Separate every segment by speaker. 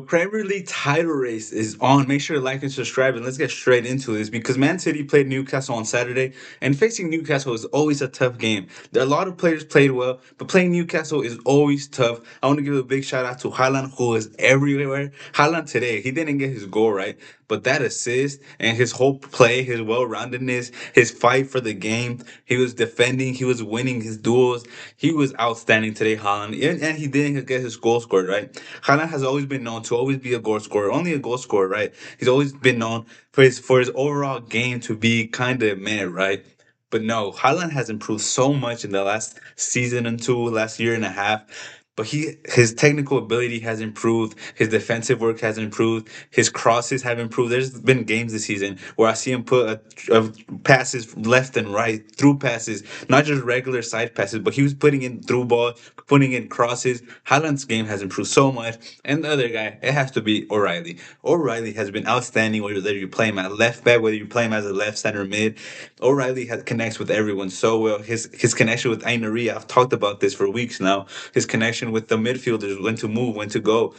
Speaker 1: Premier League title race is on. Make sure to like and subscribe, and let's get straight into this because Man City played Newcastle on Saturday, and facing Newcastle is always a tough game. There are a lot of players played well, but playing Newcastle is always tough. I want to give a big shout out to Haaland, who is everywhere. Haaland today, he didn't get his goal right, but that assist and his whole play, his well-roundedness, his fight for the game, he was defending, he was winning his duels. He was outstanding today, Haaland, and he didn't get his goal scored right. Haaland has always been known to always be a goal scorer, only a goal scorer, right? He's always been known for his overall game to be kind of meh, right? But no, Haaland has improved so much in the last season and two, last year and a half. But his technical ability has improved. His defensive work has improved. His crosses have improved. There's been games this season where I see him put passes left and right, through passes, not just regular side passes, but he was putting in through ball, putting in crosses. Haaland's game has improved so much. And the other guy, it has to be O'Reilly. O'Reilly has been outstanding whether you play him at left back, whether you play him as a left center mid. O'Reilly connects with everyone so well. His connection with Ainaria, I've talked about this for weeks now. His connection with the midfielders, when to move, when to go.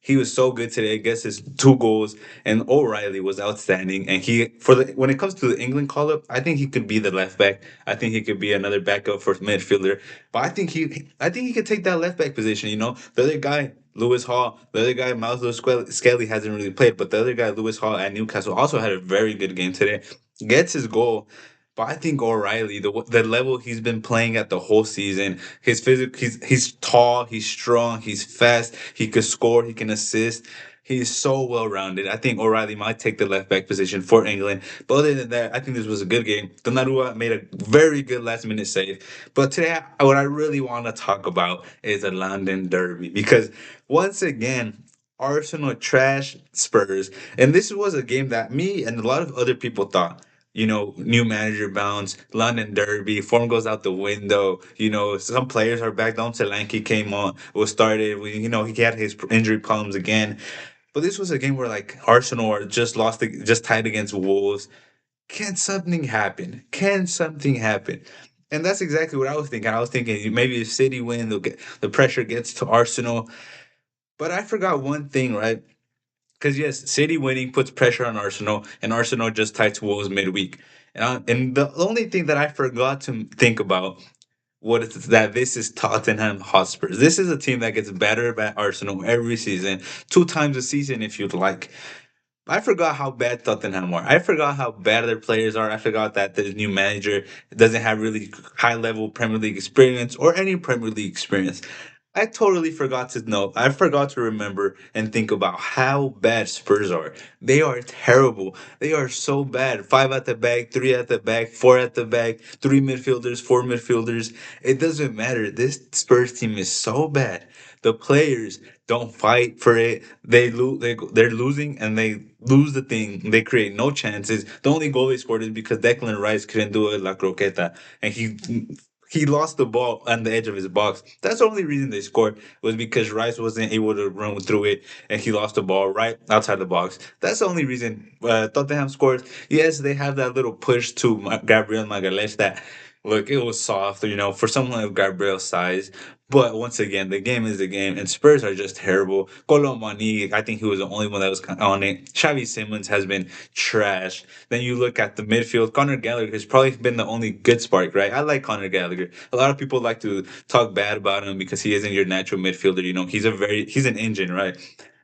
Speaker 1: He was so good today. Gets his two goals, and O'Reilly was outstanding. And when it comes to the England call up, I think he could be the left back. I think he could be another backup for midfielder. But I think he could take that left back position. The other guy, Lewis Hall, the other guy, Miles Skelly hasn't really played, but the other guy, Lewis Hall at Newcastle, also had a very good game today. Gets his goal. But I think O'Reilly, the level he's been playing at the whole season, his physical, he's tall, he's strong, he's fast, he can score, he can assist. He's so well rounded. I think O'Reilly might take the left back position for England. But other than that, I think this was a good game. Donnarumma made a very good last minute save. But today, what I really want to talk about is the London Derby because once again, Arsenal trash Spurs, and this was a game that me and a lot of other people thought, new manager bounce, London Derby, form goes out the window. Some players are back. Don Solanke came on, was started. He had his injury problems again. But this was a game where like Arsenal are just tied against Wolves. Can something happen? Can something happen? And that's exactly what I was thinking. I was thinking maybe if City win, the pressure gets to Arsenal. But I forgot one thing, right? Because yes, City winning puts pressure on Arsenal, and Arsenal just tied to Wolves midweek. And the only thing that I forgot to think about was that this is Tottenham Hotspurs. This is a team that gets better at Arsenal every season, two times a season if you'd like. I forgot how bad Tottenham are. I forgot how bad their players are. I forgot that the new manager doesn't have really high level Premier League experience or any Premier League experience. I totally forgot to know. I forgot to remember and think about how bad Spurs are. They are terrible. They are so bad. Five at the back, three at the back, four at the back, three midfielders, four midfielders. It doesn't matter. This Spurs team is so bad. The players don't fight for it. They lose. They're losing, and they lose the thing. They create no chances. The only goal they scored is because Declan Rice couldn't do it la croqueta, and he lost the ball on the edge of his box. That's the only reason they scored was because Rice wasn't able to run through it, and he lost the ball right outside the box. That's the only reason Tottenham scored. Yes, they have that little push to Gabriel Magalhaes that. Look, it was soft, for someone of Gabriel's size. But once again, the game is the game, and Spurs are just terrible. Colomani, I think he was the only one that was on it. Xavi Simons has been trash. Then you look at the midfield. Conor Gallagher has probably been the only good spark, right? I like Conor Gallagher. A lot of people like to talk bad about him because he isn't your natural midfielder. He's an engine, right?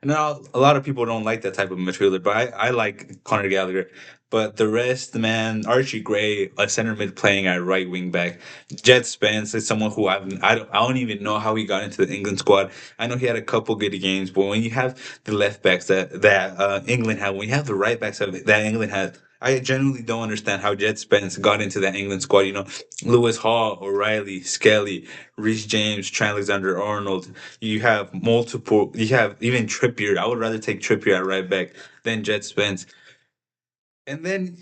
Speaker 1: Now, a lot of people don't like that type of midfielder, but I like Conor Gallagher. But the rest, man, Archie Gray, a center mid playing at right wing back. Jet Spence is someone who I don't even know how he got into the England squad. I know he had a couple good games, but when you have the left backs that England had, when you have the right backs that England had, I genuinely don't understand how Jet Spence got into that England squad. Lewis Hall, O'Reilly, Skelly, Reece James, Trent Alexander-Arnold. You have multiple. You have even Trippier. I would rather take Trippier at right back than Jet Spence. And then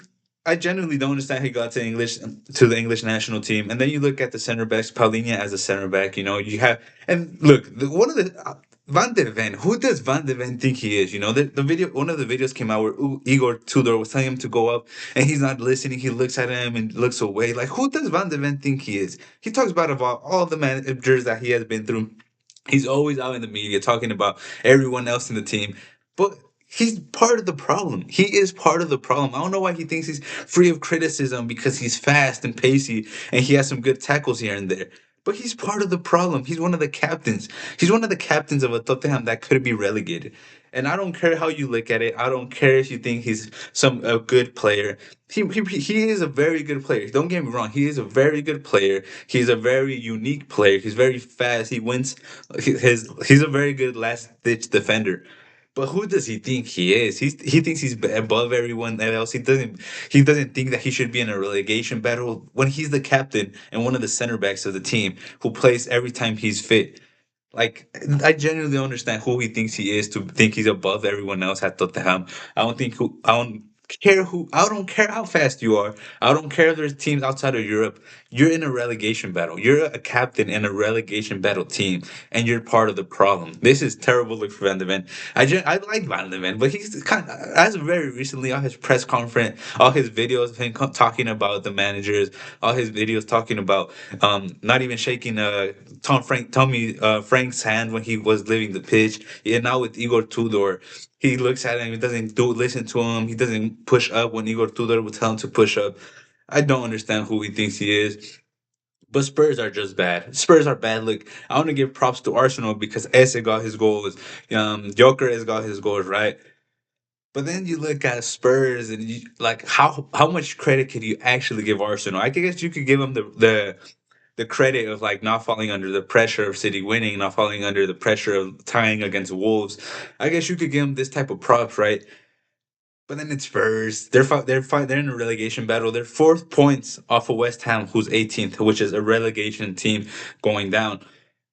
Speaker 1: I genuinely don't understand how he got to the English national team. And then you look at the center backs, Paulinho as a center back. You have and look one of the. Van de Ven, who does Van de Ven think he is? The video, one of the videos came out where Igor Tudor was telling him to go up, and he's not listening. He looks at him and looks away. Like, who does Van de Ven think he is? He talks about all the managers that he has been through. He's always out in the media talking about everyone else in the team. But he's part of the problem. He is part of the problem. I don't know why he thinks he's free of criticism because he's fast and pacey and he has some good tackles here and there. But he's part of the problem. He's one of the captains. He's one of the captains of a Tottenham that could be relegated. And I don't care how you look at it. I don't care if you think he's some a good player. He is a very good player. Don't get me wrong. He is a very good player. He's a very unique player. He's very fast. He wins. He's a very good last ditch defender. But who does he think he is? He thinks he's above everyone else. He doesn't think that he should be in a relegation battle when he's the captain and one of the center backs of the team who plays every time he's fit. Like, I genuinely understand who he thinks he is to think he's above everyone else at Tottenham. I don't care how fast you are. I don't care if there's teams outside of Europe. You're in a relegation battle. You're a captain in a relegation battle team, and you're part of the problem. This is terrible look for Van de Ven. I like Van de Ven, but he's kind of, as of very recently, all his press conference, all his videos of him talking about the managers, all his videos talking about not even shaking Tommy Frank's hand when he was leaving the pitch. And now with Igor Tudor, he looks at him. He doesn't listen to him. He doesn't push up when Igor Tudor would tell him to push up. I don't understand who he thinks he is. But Spurs are just bad. Spurs are bad. Look, I want to give props to Arsenal because Eze got his goals. Joker has got his goals, right? But then you look at Spurs and like how much credit could you actually give Arsenal? I guess you could give them the credit of like not falling under the pressure of City winning, not falling under the pressure of tying against Wolves. I guess you could give them this type of props, right? But then it's Spurs. They're in a relegation battle. They're 4 points off of West Ham, who's 18th, which is a relegation team going down.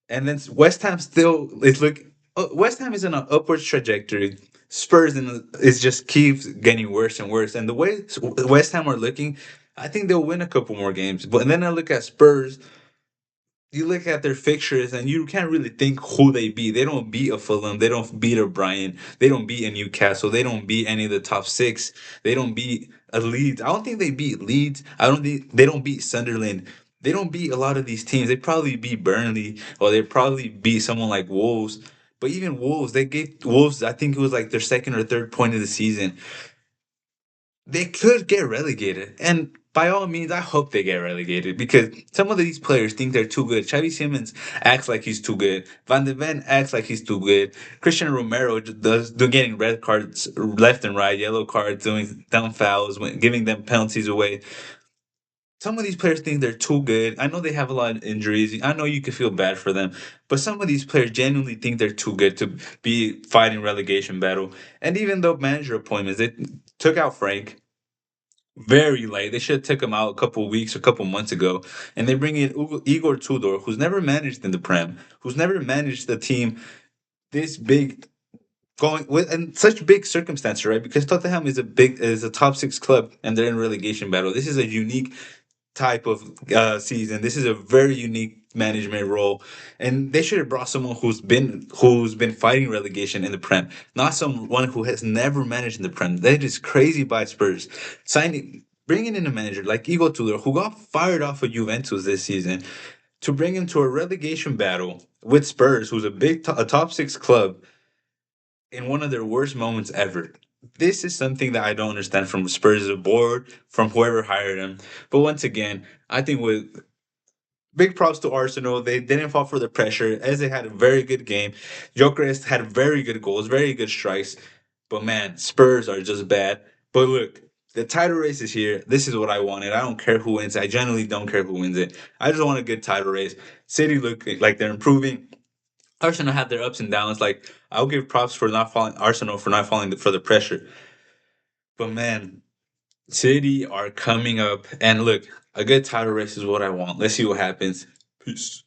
Speaker 1: And then West Ham still is look. West Ham is in an upwards trajectory. Is just keeps getting worse and worse. And the way West Ham are looking, I think they'll win a couple more games. But and then I look at Spurs, you look at their fixtures and you can't really think who they beat. They don't beat a Fulham. They don't beat a Brian. They don't beat a Newcastle. They don't beat any of the top six. They don't beat a Leeds. I don't think they beat Leeds. I don't think they don't beat Sunderland. They don't beat a lot of these teams. They probably beat Burnley or they probably beat someone like Wolves. But even Wolves, they gave Wolves, I think it was like their second or third point of the season. They could get relegated. And by all means, I hope they get relegated because some of these players think they're too good. Xavi Simmons acts like he's too good. Van de Ven acts like he's too good. Christian Romero does do getting red cards left and right, yellow cards, doing dumb fouls, giving them penalties away. Some of these players think they're too good. I know they have a lot of injuries. I know you could feel bad for them, but some of these players genuinely think they're too good to be fighting relegation battle. And even though manager appointments, they took out Frank very late. They should have took him out a couple weeks, a couple months ago, and they bring in Igor Tudor, who's never managed in the Prem, who's never managed the team this big, going with and such big circumstances, right? Because Tottenham is a top six club, and they're in relegation battle. This is a unique type of season. This is a very unique management role, and they should have brought someone who's been fighting relegation in the Prem, not someone who has never managed in the Prem. That is crazy by Spurs bringing in a manager like Igor Tudor, who got fired off of Juventus this season, to bring him to a relegation battle with Spurs, who's a top six club in one of their worst moments ever. This is something that I don't understand from Spurs board, from whoever hired him. But once again, I think with big props to Arsenal, they didn't fall for the pressure as they had a very good game. Jokeres had very good goals, very good strikes. But man, Spurs are just bad. But look, the title race is here. This is what I wanted. I don't care who wins. I generally don't care who wins it. I just want a good title race. City look like they're improving. Arsenal have their ups and downs. Like, I'll give props for not falling Arsenal for not falling for the pressure. But man, City are coming up, and look, a good title race is what I want. Let's see what happens. Peace.